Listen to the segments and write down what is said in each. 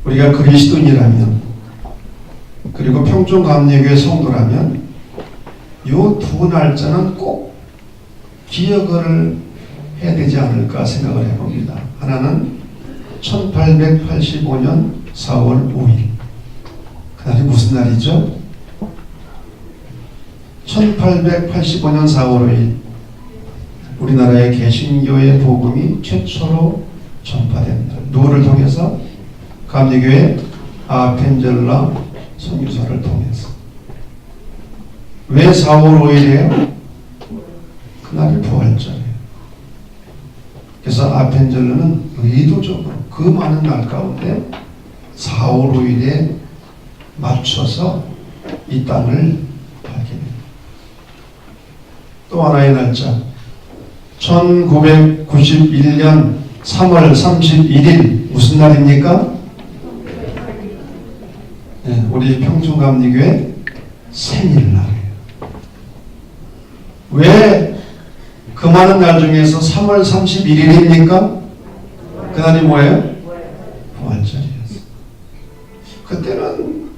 우리가 그리스도인이라면, 그리고 평촌감리교회 성도라면 이 두 날짜는 꼭 기억을 해야 되지 않을까 생각을 해봅니다. 하나는 1885년 4월 5일. 그날이 무슨 날이죠? 1885년 4월 5일 우리나라의 개신교의 복음이 최초로 전파된 날. 누구를 통해서? 감리교회 아펜젤라 선교사를 통해서. 왜 4월 5일이에요? 그날이 부활절이에요. 그래서 아펜젤라는 의도적으로 그 많은 날 가운데 4월 5일에 맞춰서 이 땅을 밝게 됩니다. 또 하나의 날짜, 1991년 3월 31일 무슨 날입니까? 네, 우리 평촌감리교회 생일날이에요. 왜 그 많은 날 중에서 3월 31일입니까? 그날이 뭐예요? 부활절이었어요. 그때는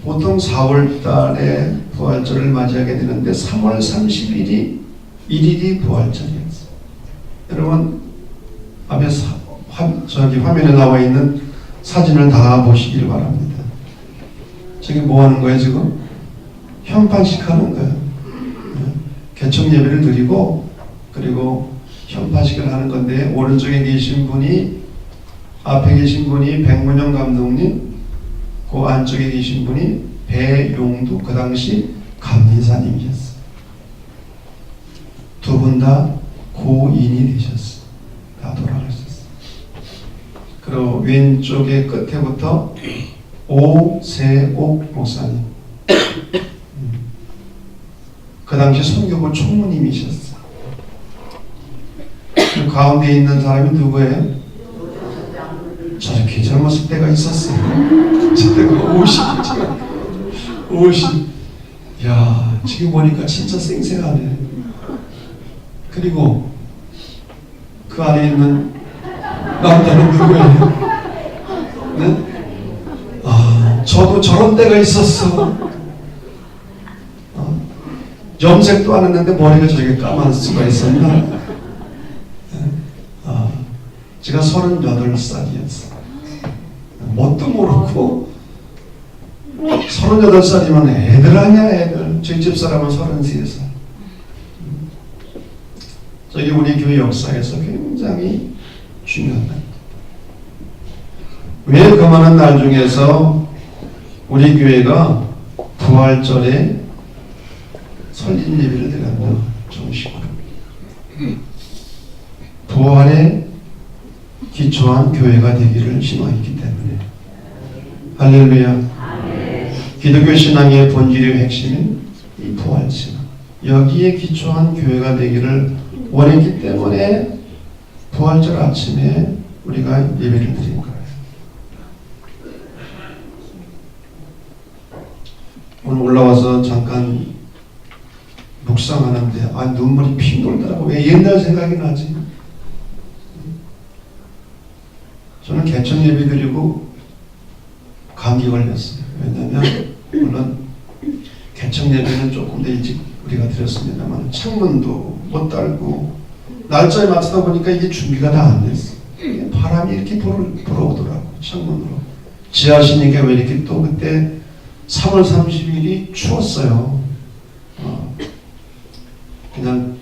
보통 4월 달에 부활절을 맞이하게 되는데 3월 31일이 부활절이었어요. 여러분 앞에 화면에 나와 있는 사진을 다 보시길 바랍니다. 저게 뭐 하는 거예요 지금? 현판식 하는 거예요. 개척 예배를 드리고 그리고 현판식을 하는 건데, 오른쪽에 계신 분이, 앞에 계신 분이 백문영 감독님, 그 안쪽에 계신 분이 배용두, 그 당시 감리사님이셨어요. 두 분 다 고인이 되셨어요. 다 돌아가셨어요. 그리고 왼쪽의 끝에부터 오세옥 목사님, 그 당시 선교부 총무님이셨어요. 그 가운데 있는 사람이 누구예요? 저렇게 젊었을 때가 있었어요. 그때가 50이죠. 50. 야, 지금 보니까 진짜 쌩쌩하네. 그리고 그 안에 있는 남자는 누구예요? 네? 아, 저도 저런 때가 있었어. 염색도 안 했는데 머리가 저렇게 까만 수가 있었나? 제가 38살이었어요. 뭣도 모르고 38살이면 애들 아니야, 애들. 저희 집사람은 33살. 저기 우리 교회 역사에서 굉장히 중요한 날. 왜 그 많은 날 중에서 우리 교회가 부활절에 설립 예배를 드렸나? 정식으로. 부활에 기초한 교회가 되기를 희망했기 때문에. 할렐루야. 기독교 신앙의 본질의 핵심인 이 부활 신앙, 여기에 기초한 교회가 되기를 원했기 때문에 부활절 아침에 우리가 예배를 드린 거예요. 오늘 올라와서 잠깐 묵상하는데 눈물이 핑 돌더라고. 왜 옛날 생각이 나지? 저는 개척 예배 드리고 감기 걸렸어요. 왜냐하면 물론 개척 예배는 조금 더 일찍 우리가 드렸습니다만 창문도 못 달고 날짜에 맞추다 보니까 이게 준비가 다 안 됐어. 바람이 이렇게 불어오더라고. 창문으로. 지하시니까 왜 이렇게 또 그때 3월 30일이 추웠어요. 그냥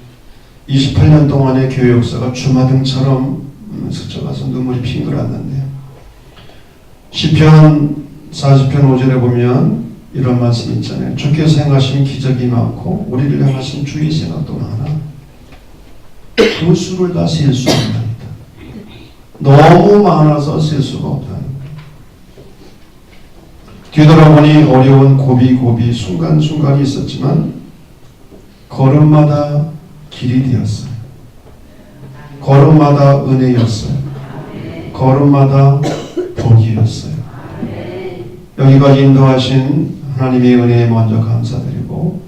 28년 동안의 교회 역사가 주마등처럼 스쳐가서 눈물이 핑 돌았는데요. 시편 40편 5절에 보면 이런 말씀이 있잖아요. 주께서 행하신 기적이 많고 우리를 향하신 주의 생각도 많아 그 수를 다 셀 수 없답니다. 너무 많아서 셀 수가 없다는 거예요. 뒤돌아보니 어려운 고비 순간순간이 있었지만 걸음마다 길이 되었어요. 걸음마다 은혜였어요. 걸음마다 복이었어요. 여기까지 인도하신 하나님의 은혜에 먼저 감사드리고,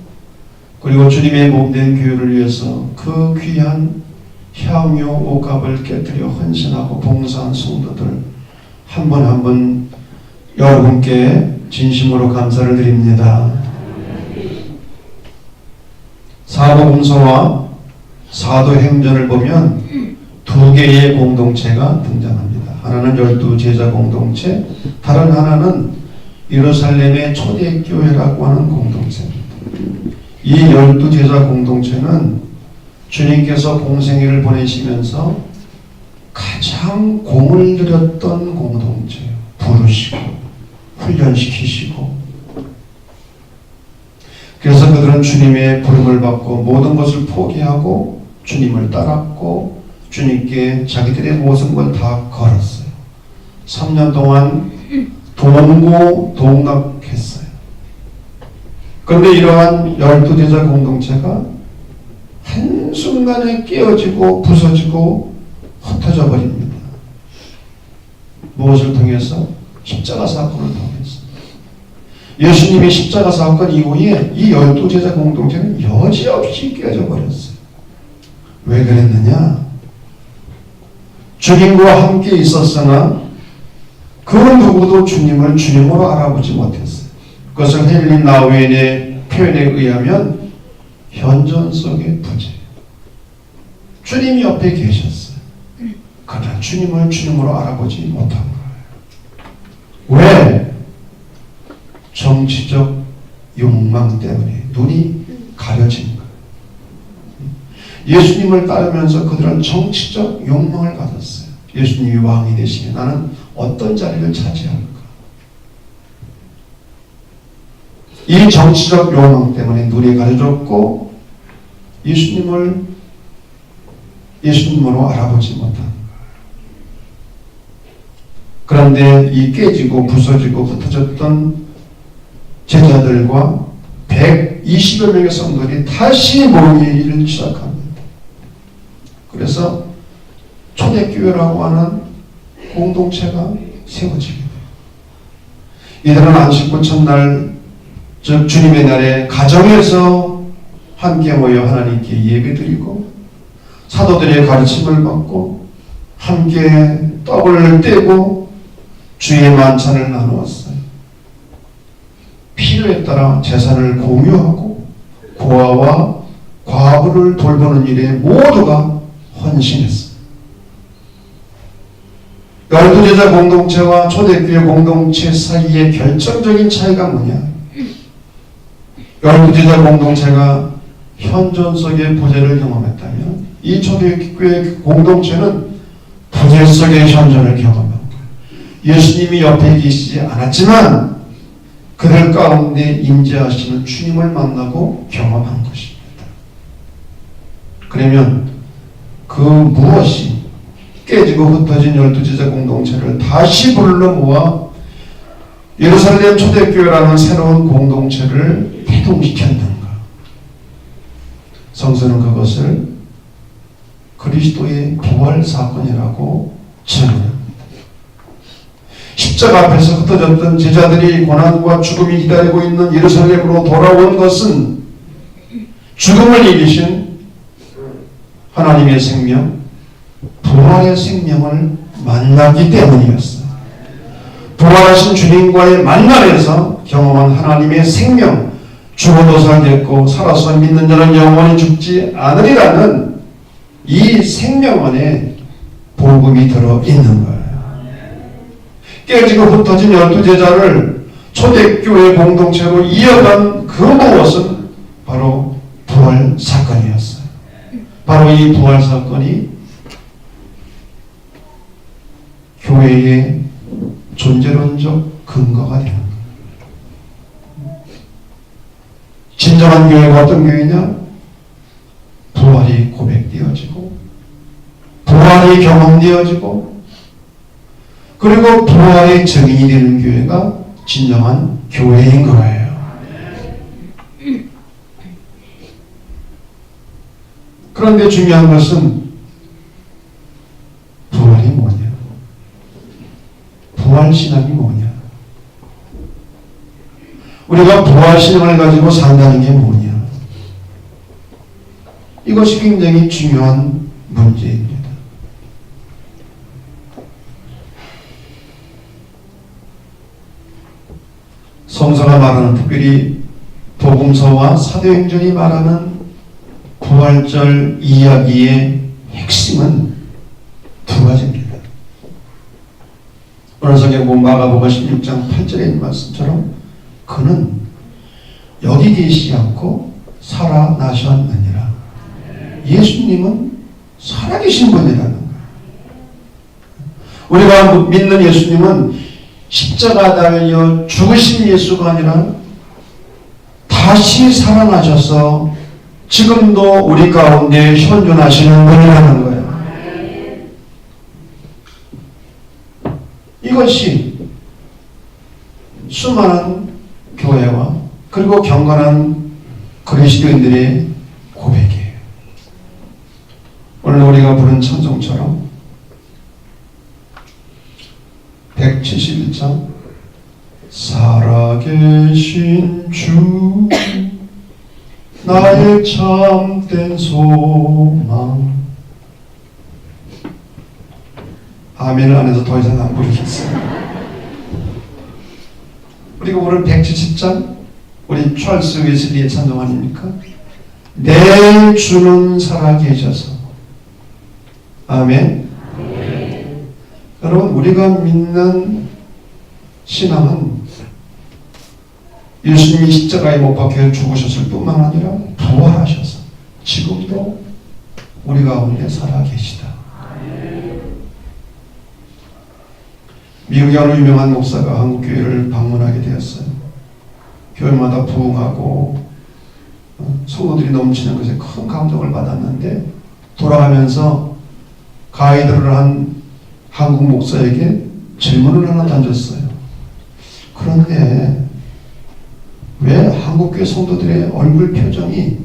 그리고 주님의 몸된 교회를 위해서 그 귀한 향유 옥합을 깨뜨려 헌신하고 봉사한 성도들 한 분 한 분 여러분께 진심으로 감사를 드립니다. 사도문서와 사도행전을 보면 두 개의 공동체가 등장합니다. 하나는 12제자 공동체, 다른 하나는 예루살렘의 초대교회라고 하는 공동체입니다. 이 12제자 공동체는 주님께서 공생애를 보내시면서 가장 공을 들였던 공동체예요. 부르시고 훈련시키시고, 그래서 그들은 주님의 부름을 받고 모든 것을 포기하고 주님을 따랐고 주님께 자기들의 모든 걸 다 걸었어요. 3년 동안 동고동락했어요. 그런데 이러한 12제자 공동체가 한순간에 깨어지고 부서지고 흩어져 버립니다. 무엇을 통해서? 십자가 사건을 통해서. 예수님의 십자가 사건 이후에 이 12제자 공동체는 여지없이 깨어져 버렸어요. 왜 그랬느냐? 주님과 함께 있었으나 그 누구도 주님을 주님으로 알아보지 못했어요. 그것을 헨리 나우엔의 표현에 의하면 현존 속의 부재. 주님이 옆에 계셨어요. 그러나 주님을 주님으로 알아보지 못한 거예요. 왜? 정치적 욕망 때문에 눈이 가려진 거예요. 예수님을 따르면서 그들은 정치적 욕망을 가졌어요. 예수님이 왕이 되시면 나는 어떤 자리를 차지할까? 이 정치적 욕망 때문에 눈이 가려졌고 예수님으로 알아보지 못한 거예요. 그런데 이 깨지고 부서지고 흩어졌던 제자들과 120여 명의 성도들이 다시 모이기를 시작합니다. 그래서 초대교회라고 하는 공동체가 세워지게 돼요. 이들은 안식구 첫날, 즉 주님의 날에 가정에서 함께 모여 하나님께 예배드리고 사도들의 가르침을 받고 함께 떡을 떼고 주의 만찬을 나누었어요. 필요에 따라 재산을 공유하고 고아와 과부를 돌보는 일에 모두가 헌신했어요. 12제자 공동체와 초대교회 공동체 사이의 결정적인 차이가 뭐냐? 12제자 공동체가 현존 속의 부재를 경험했다면 이 초대교회 공동체는 부재 속의 현존을 경험한 거예요. 예수님이 옆에 계시지 않았지만 그들 가운데 임재하시는 주님을 만나고 경험한 것입니다. 그러면 그 무엇이 깨지고 흩어진 12제자 공동체를 다시 불러 모아 예루살렘 초대교회라는 새로운 공동체를 회동시켰는가? 성서는 그것을 그리스도의 부활 사건이라고 증언합니다. 십자가 앞에서 흩어졌던 제자들이 고난과 죽음이 기다리고 있는 예루살렘으로 돌아온 것은 죽음을 이기신 하나님의 생명, 부활의 생명을 만났기 때문이었어요. 부활하신 주님과의 만남에서 경험한 하나님의 생명, 죽어도 살겠고 살아서 믿는 자는 영원히 죽지 않으리라는 이 생명 안에 복음이 들어있는 거예요. 깨지고 흩어진 12제자를 초대교회 공동체로 이어간 그 무엇은 바로 부활 사건이었어요. 바로 이 부활 사건이 교회의 존재론적 근거가 되는 거예요. 진정한 교회가 어떤 교회냐? 부활이 고백되어지고 부활이 경험되어지고 그리고 부활의 증인이 되는 교회가 진정한 교회인 거예요. 그런데 중요한 것은 부활이 뭐냐? 부활신앙이 뭐냐? 우리가 부활신앙을 가지고 산다는 게 뭐냐? 이것이 굉장히 중요한 문제입니다. 요한복음서가 말하는, 특별히 복음서와 사도행전이 말하는 부활절 이야기의 핵심은 두 가지입니다. 오늘 성경 본 마가복음 16장 8절에 있는 말씀처럼 그는 여기 계시지 않고 살아나셨느니라. 예수님은 살아계신 분이라는 거예요. 우리가 믿는 예수님은 십자가 달려 죽으신 예수가 아니라 다시 살아나셔서 지금도 우리 가운데 현존하시는 분이라는 거예요. 이것이 수많은 교회와 그리고 경건한 그리스도인들의 고백이에요. 오늘 우리가 부른 찬송처럼 171장 살아계신 주 나의 참된 소망. 아멘을 안 해서 더 이상 안 부르겠어요. 그리고 오늘 170장 우리 찰스 웨슬리의 찬송 아닙니까? 내 주는 살아계셔서. 아멘. 여러분, 우리가 믿는 신앙은 예수님이 십자가에 못 박혀 죽으셨을 뿐만 아니라 부활하셔서 지금도 우리 가운데 살아계시다. 미국의 어느 유명한 목사가 한국교회를 방문하게 되었어요. 교회마다 부흥하고 성도들이 넘치는 것에 큰 감동을 받았는데 돌아가면서 가이드를 한 한국 목사에게 질문을 하나 던졌어요. 그런데 왜 한국교회 성도들의 얼굴 표정이,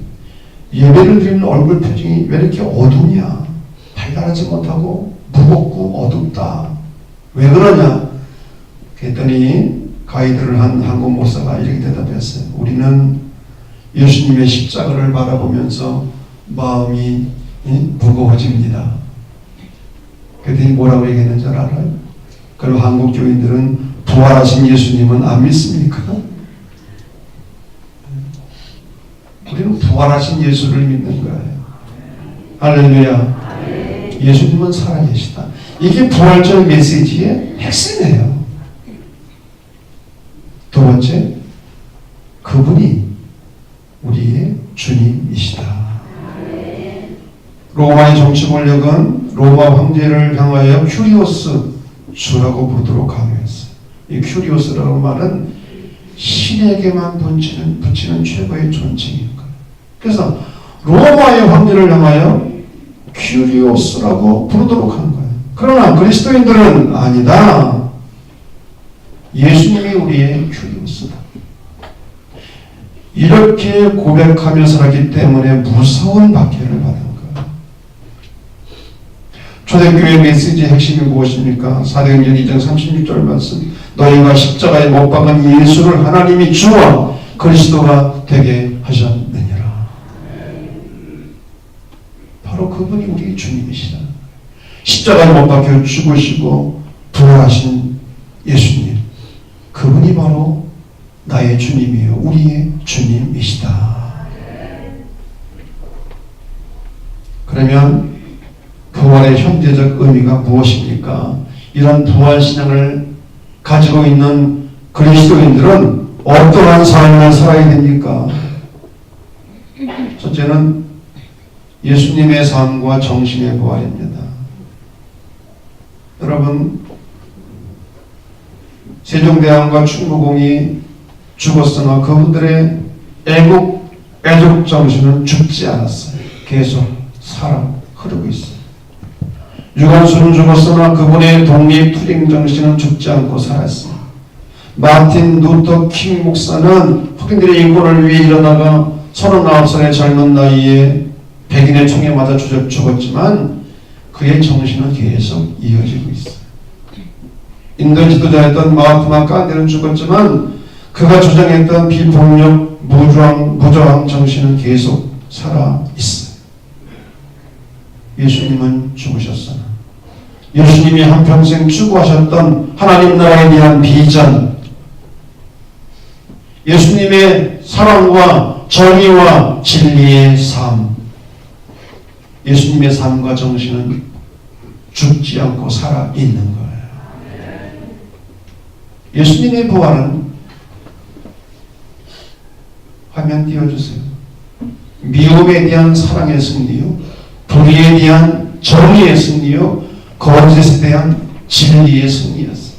예배를 드리는 얼굴 표정이 왜 이렇게 어두냐? 발랄하지 못하고 무겁고 어둡다. 왜 그러냐? 그랬더니 가이드를 한 한국 목사가 이렇게 대답했어요. 우리는 예수님의 십자가를 바라보면서 마음이 무거워집니다. 그랬더니 뭐라고 얘기했는 줄 알아요? 그리고 한국 교인들은 부활하신 예수님은 안 믿습니까? 우리는 부활하신 예수를 믿는 거예요. 할렐루야. 예수님은 살아계시다. 이게 부활절 메시지의 핵심이에요. 두 번째, 그분이 우리의 주님이시다. 로마의 정치 권력은 로마 황제를 향하여 큐리오스 주라고 부르도록 강요했어요. 이 큐리오스라는 말은 신에게만 붙이는 최고의 존칭인 거예요. 그래서 로마의 황제를 향하여 큐리오스라고 부르도록 한 거예요. 그러나 그리스도인들은 아니다. 예수님이 우리의 큐리오스다. 이렇게 고백하며 살았기 때문에 무서운 박해를 받은 거예요. 초대교회 메시지의 핵심이 무엇입니까? 사도행전 2장 36절 말씀. 너희가 십자가에 못 박은 예수를 하나님이 주와 그리스도가 되게 하셨느니라. 바로 그분이 우리 주님이시다. 십자가에 못 박혀 죽으시고 부활하신 예수님, 그분이 바로 나의 주님이요 우리의 주님이시다. 그러면 부활의 현재적 의미가 무엇입니까? 이런 부활신앙을 가지고 있는 그리스도인들은 어떠한 삶을 살아야 됩니까? 첫째는 예수님의 삶과 정신의 부활입니다. 여러분, 세종대왕과 충무공이 죽었으나 그분들의 애국 정신은 죽지 않았어요. 계속 살아 흐르고 있어요. 유관순은 죽었으나 그분의 독립 투쟁 정신은 죽지 않고 살았어요. 마틴 루터 킹 목사는 흑인들의 인권을 위해 일어나가 39살의 젊은 나이에 백인의 총에 맞아 죽었지만 그의 정신은 계속 이어지고 있어요. 인도 지도자였던 마하트마 간디는 죽었지만 그가 주장했던 비폭력 무저항 정신은 계속 살아 있어요. 예수님은 죽으셨으나 예수님이 한평생 추구하셨던 하나님 나라에 대한 비전, 예수님의 사랑과 정의와 진리의 삶, 예수님의 삶과 정신은 죽지 않고 살아있는 거예요. 예수님의 부활은, 화면 띄워주세요. 미움에 대한 사랑의 승리요, 불의에 대한 정의의 승리요, 거짓에 대한 진리의 승리였어요.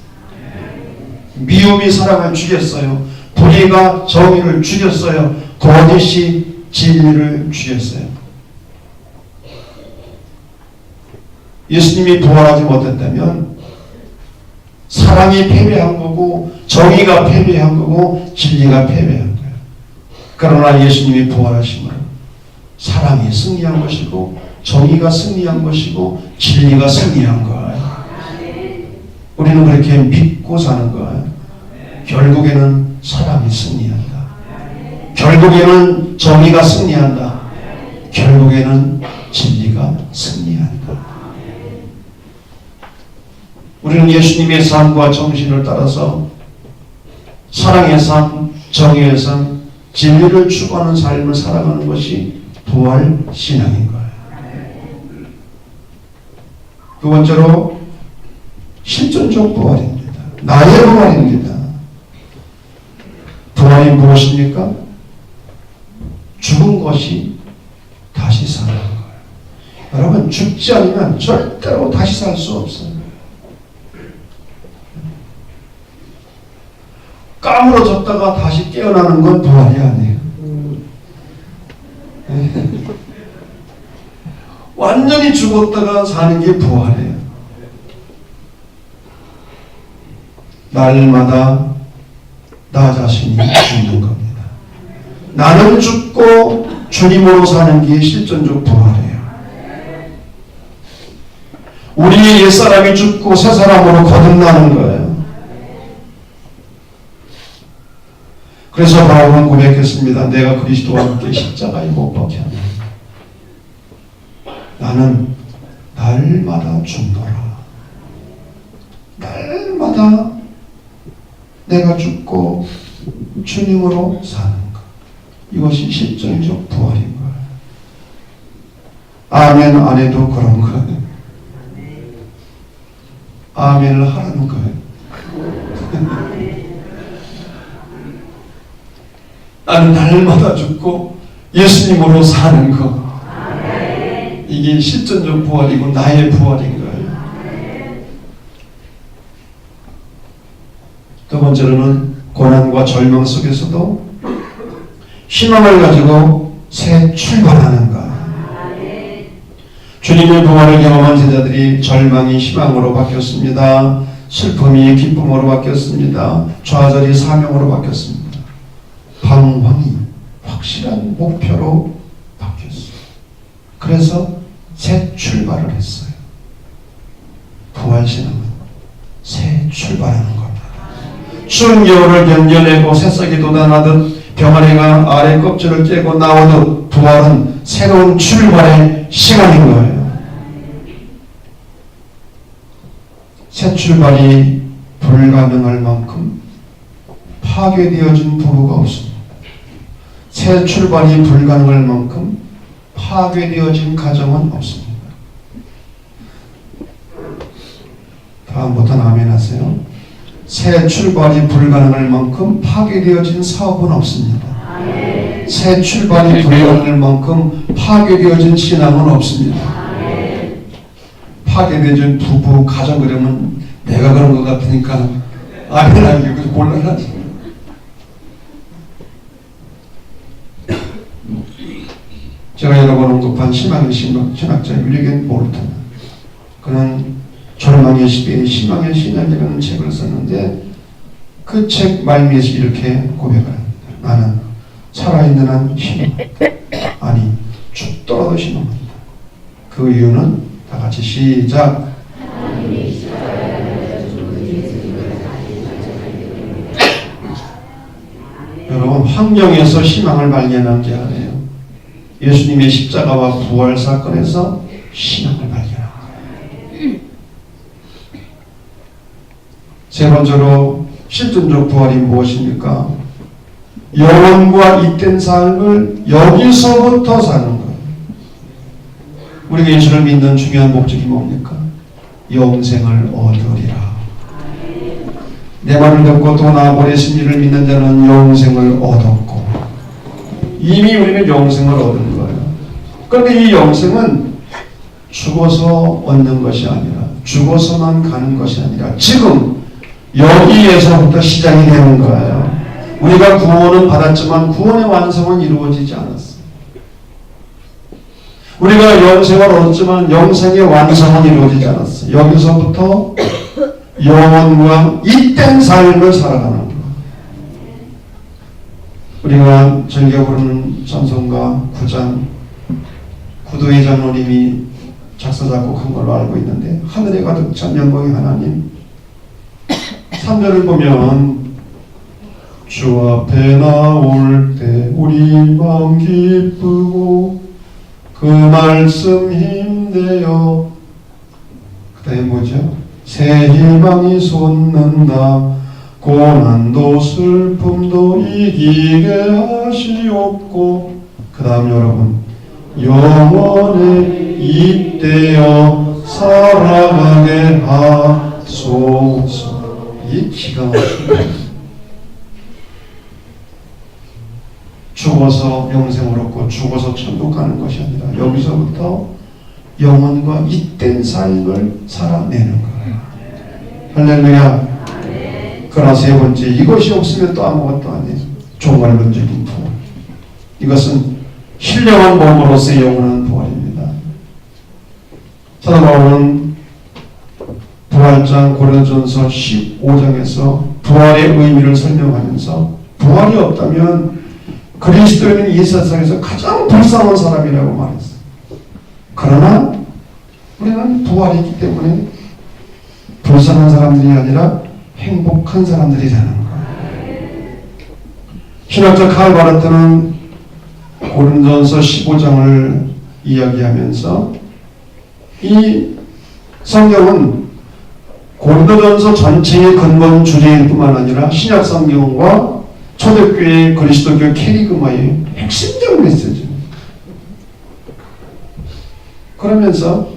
미움이 사랑을 죽였어요. 불의가 정의를 죽였어요. 거짓이 진리를 죽였어요. 예수님이 부활하지 못했다면 사랑이 패배한 거고, 정의가 패배한 거고, 진리가 패배한 거예요. 그러나 예수님이 부활하심으로 사랑이 승리한 것이고, 정의가 승리한 것이고, 진리가 승리한 거예요. 우리는 그렇게 믿고 사는 거예요. 결국에는 사랑이 승리한다. 결국에는 정의가 승리한다. 결국에는 진리가 승리한다. 우리는 예수님의 삶과 정신을 따라서 사랑의 삶, 정의의 삶, 진리를 추구하는 삶을 살아가는 것이 부활 신앙인 거예요. 두 번째로 실존적 부활입니다. 나의 부활입니다. 부활이 무엇입니까? 죽은 것이 다시 사는 거예요. 여러분, 죽지 않으면 절대로 다시 살 수 없어요. 까무러졌다가 다시 깨어나는 건 부활이 아니에요. 완전히 죽었다가 사는 게 부활이에요. 날마다 나 자신이 죽는 겁니다. 나는 죽고 주님으로 사는 게 실존적 부활이에요. 우리의 옛사람이 죽고 새 사람으로 거듭나는 거예요. 그래서 바울은 고백했습니다. 내가 그리스도와 함께 십자가에 못 박혔네. 나는 날마다 죽노라. 날마다 내가 죽고 주님으로 사는 것. 이것이 실존적 부활인 거예요. 아멘 안 해도 그런 거예요. 아멘을 하라는 거예요. 나는 날마다 죽고 예수님으로 사는 것. 이게 실존적 부활이고 나의 부활인 거예요. 두 번째로는 고난과 절망 속에서도 희망을 가지고 새 출발하는 것. 주님의 부활을 경험한 제자들이 절망이 희망으로 바뀌었습니다. 슬픔이 기쁨으로 바뀌었습니다. 좌절이 사명으로 바뀌었습니다. 방황이 확실한 목표로 바뀌었어요. 그래서 새 출발을 했어요. 부활신앙은 새 출발하는 겁니다. 추운 겨울을 견뎌내고 새싹이 돋아나듯 병아리가 아래 껍질을 깨고 나오듯 부활은 새로운 출발의 시간인 거예요. 새 출발이 불가능할 만큼 파괴되어진 부부가 없습니다. 새 출발이 불가능할 만큼 파괴되어진 가정은 없습니다. 다음부터 아멘 하세요. 새 출발이 불가능할 만큼 파괴되어진 사업은 없습니다. 새 출발이 불가능할 만큼 파괴되어진 신앙은 없습니다. 파괴되어진 부부, 가정 그러면 내가 그런 것 같으니까 아멘 하기 곤란하지. 제가 여러 번 언급한 희망의 신학자 윌리겐 몰턴, 그는 절망의 시대에 희망의 신학이라는 책을 썼는데 그 책 말미에서 이렇게 고백을 합니다. 나는 살아있는 한 희망, 아니 죽더라도 희망합니다. 그 이유는 다 같이 시작. 여러분, 환경에서 희망을 발견한 게 아니에요. 예수님의 십자가와 부활 사건에서 신앙을 발견한 거예요. 세 번째로 실존적 부활이 무엇입니까? 영원과 잇된 삶을 여기서부터 사는 거예요. 우리가 예수를 믿는 중요한 목적이 뭡니까? 영생을 얻으리라. 내 말을 듣고 또 나아보내 심리를 믿는 자는 영생을 얻었고, 이미 우리는 영생을 얻은 거예요. 그런데 이 영생은 죽어서 얻는 것이 아니라, 죽어서만 가는 것이 아니라 지금 여기에서부터 시작이 되는 거예요. 우리가 구원은 받았지만 구원의 완성은 이루어지지 않았어요. 우리가 영생을 얻었지만 영생의 완성은 이루어지지 않았어요. 여기서부터 영원과 잇된 삶을 살아가는 거예요. 우리가 즐겨 부르는 찬송가 9장 구도의 장로님이 작사 작곡한 걸로 알고 있는데, 하늘에 가득 찬 영광의 하나님, 3절을 보면 주 앞에 나올 때 우리 마음 기쁘고 그 말씀 힘내어, 그 다음에 뭐죠? 새 희망이 솟는다. 고난도 슬픔도 이기게 하시옵고, 그 다음 여러분, 영원에 잇대어 살아가게 하소서. 이 기가 막힙니다. 죽어서 영생을 얻고 죽어서 천국 가는 것이 아니라 여기서부터 영원과 잇된 삶을 살아내는 거예요. 할렐루야. 그러나 세 번째, 이것이 없으면 또 아무것도 아니에요. 종말론적인 부활. 이것은 신령한 몸으로서의 영원한 부활입니다. 사도 바울은 부활장 고린도전서 15장에서 부활의 의미를 설명하면서, 부활이 없다면 그리스도인은 이 세상에서 가장 불쌍한 사람이라고 말했어요. 그러나 우리는 부활이 있기 때문에 불쌍한 사람들이 아니라 행복한 사람들이 되는 거예요. 신학자 칼 바르트는 고린도전서 15장을 이야기하면서, 이 성경은 고린도전서 전체의 근본 주제일 뿐만 아니라 신약 성경과 초대교회 그리스도교 캐리그마의 핵심적 메시지입니다. 그러면서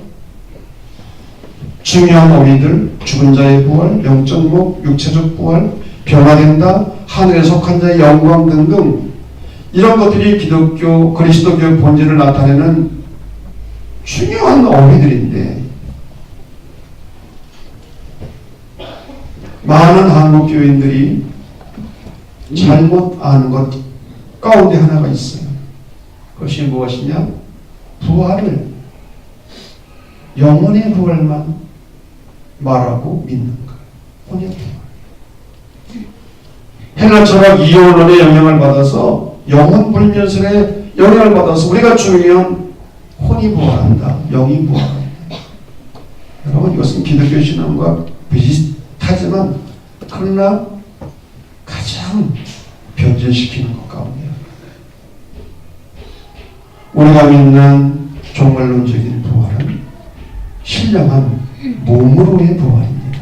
중요한 어휘들, 죽은 자의 부활, 영적 목, 육체적 부활, 변화된다, 하늘에 속한 자의 영광 등등, 이런 것들이 기독교 그리스도교 본질을 나타내는 중요한 어휘들인데, 많은 한국 교인들이 잘못 아는 것 가운데 하나가 있어요. 그것이 무엇이냐? 부활을, 영혼의 부활만 말하고 믿는 거예요. 혼의 부활. 헬라 철학 이원론의 영향을 받아서, 영혼 불면설의 영향을 받아서 우리가 중요한 혼이 부활한다, 영이 부활한다. 여러분, 이것은 기독교 신앙과 비슷하지만 그러나 가장 변질시키는 것 가운데 우리가 믿는 종말론적인 부활은 신령한 몸으로의 부활입니다.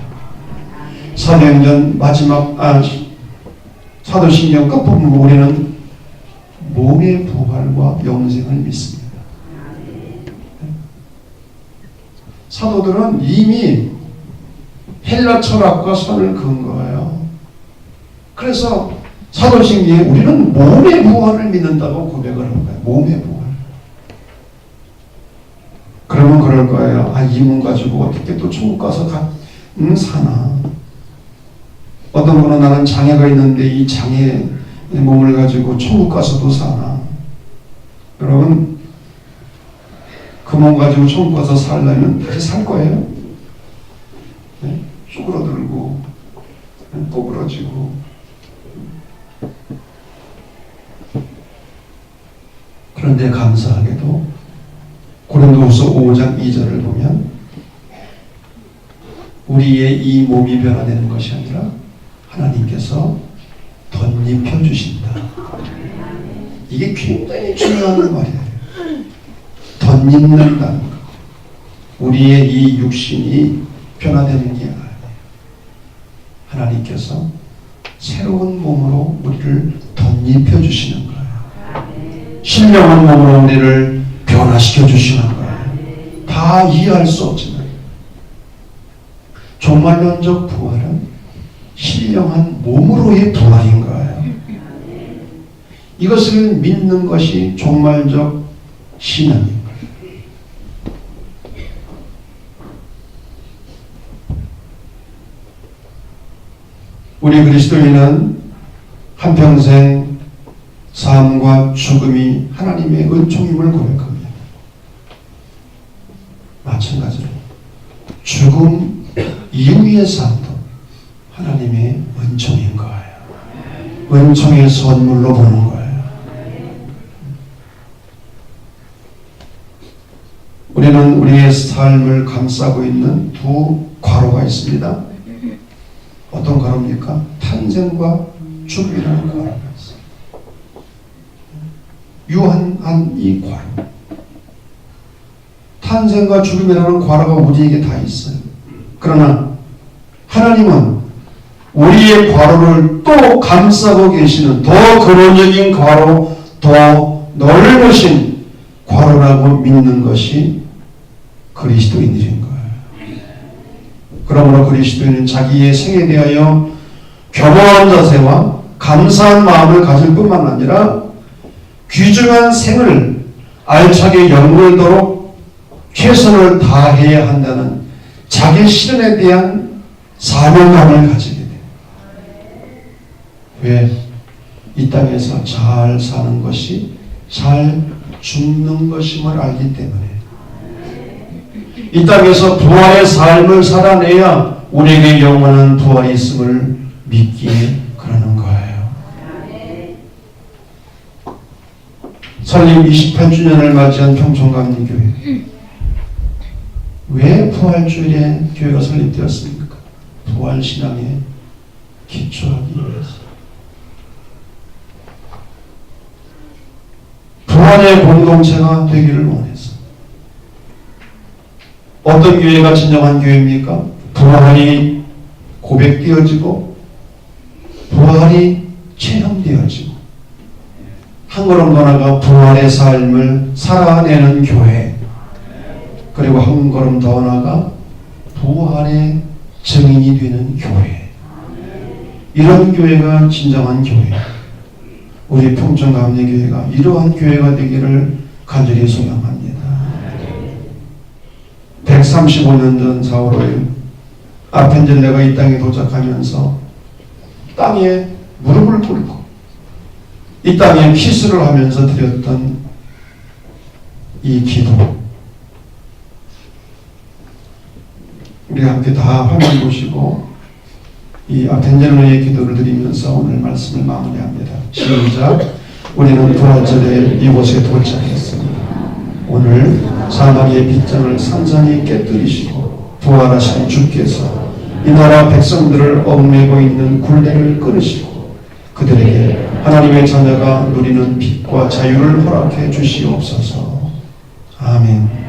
사도행전 마지막 사도신경 끝부분 우리는 몸의 부활과 영생을 믿습니다. 사도들은 이미 헬라 철학과 선을 그은 거예요. 그래서 사도신경에 우리는 몸의 부활을 믿는다고 고백을 한 거예요. 몸의 부활. 그러면 그럴 거예요. 이 몸 가지고 어떻게 또 천국 가서 사나. 어떤 분은 나는 장애가 있는데 이 장애 몸을 가지고 천국 가서도 사나. 여러분, 그 몸 가지고 천국 가서 살려면 다시 살 거예요. 네? 쭈그러들고 꼬부러지고. 그런데 감사하게도 고린도후서 5장 2절을 보면 우리의 이 몸이 변화되는 것이 아니라 하나님께서 덧입혀 주신다. 이게 굉장히 중요한 말이에요. 덧입는다는 것. 우리의 이 육신이 변화되는 게 아니에요. 하나님께서 새로운 몸으로 우리를 덧입혀 입혀주시는 거예요. 신령한 몸으로 우리를 변화시켜 주시는 거예요. 다 이해할 수 없지만 종말론적 부활은 신령한 몸으로의 부활인 거예요. 이것을 믿는 것이 종말적 신앙인 거예요. 우리 그리스도인은 한평생 삶과 죽음이 하나님의 은총임을 고백합니다. 마찬가지로 죽음 이후의 삶도 하나님의 은총인 거예요. 은총의 선물로 보는 거예요. 우리는 우리의 삶을 감싸고 있는 두 괄호가 있습니다. 어떤 괄호입니까? 탄생과 죽음이라는 괄호가 있어요. 유한한 이 괄호. 탄생과 죽음이라는 괄호가 우리에게 다 있어요. 그러나 하나님은 우리의 괄호를 또 감싸고 계시는 더 근원적인 괄호, 더 넓으신 괄호라고 믿는 것이 그리스도인들인 거예요. 그러므로 그리스도인은 자기의 생에 대하여 겸허한 자세와 감사한 마음을 가질 뿐만 아니라 귀중한 생을 알차게 연구하도록 최선을 다해야 한다는 자기 실현에 대한 사명감을 가지게 돼요. 왜? 이 땅에서 잘 사는 것이 잘 죽는 것임을 알기 때문에 이 땅에서 부활의 삶을 살아내야 우리에게 영원한 부활이 있음을 믿기에 그러는 거예요. 설립 28주년을 맞이한 평촌감리교회. 왜 부활주일에 교회가 설립되었습니까? 부활신앙에 기초하기 위해서. 부활의 공동체가 되기를 원해서. 어떤 교회가 진정한 교회입니까? 부활이 고백되어지고 부활이 체험되어지고 한 걸음 더 나아가 부활의 삶을 살아내는 교회, 그리고 한 걸음 더 나아가 부활의 증인이 되는 교회. 이런 교회가 진정한 교회. 우리 평촌감리교회가 이러한 교회가 되기를 간절히 소망합니다. 135년 전 4월 5일 아펜젤레가 이 땅에 도착하면서 땅에 무릎을 꿇고 이 땅에 키스를 하면서 드렸던 이 기도, 우리 함께 다 화면 보시고 이 아펜젤레의 기도를 드리면서 오늘 말씀을 마무리합니다. 시작. 우리는 부활절에 이곳에 도착했습니다. 오늘 사마리의 빗장을 산산히 깨뜨리시고 부활하신 주께서 이 나라 백성들을 얽매고 있는 굴레를 끊으시고 그들에게 하나님의 자녀가 누리는 빛과 자유를 허락해 주시옵소서. 아멘.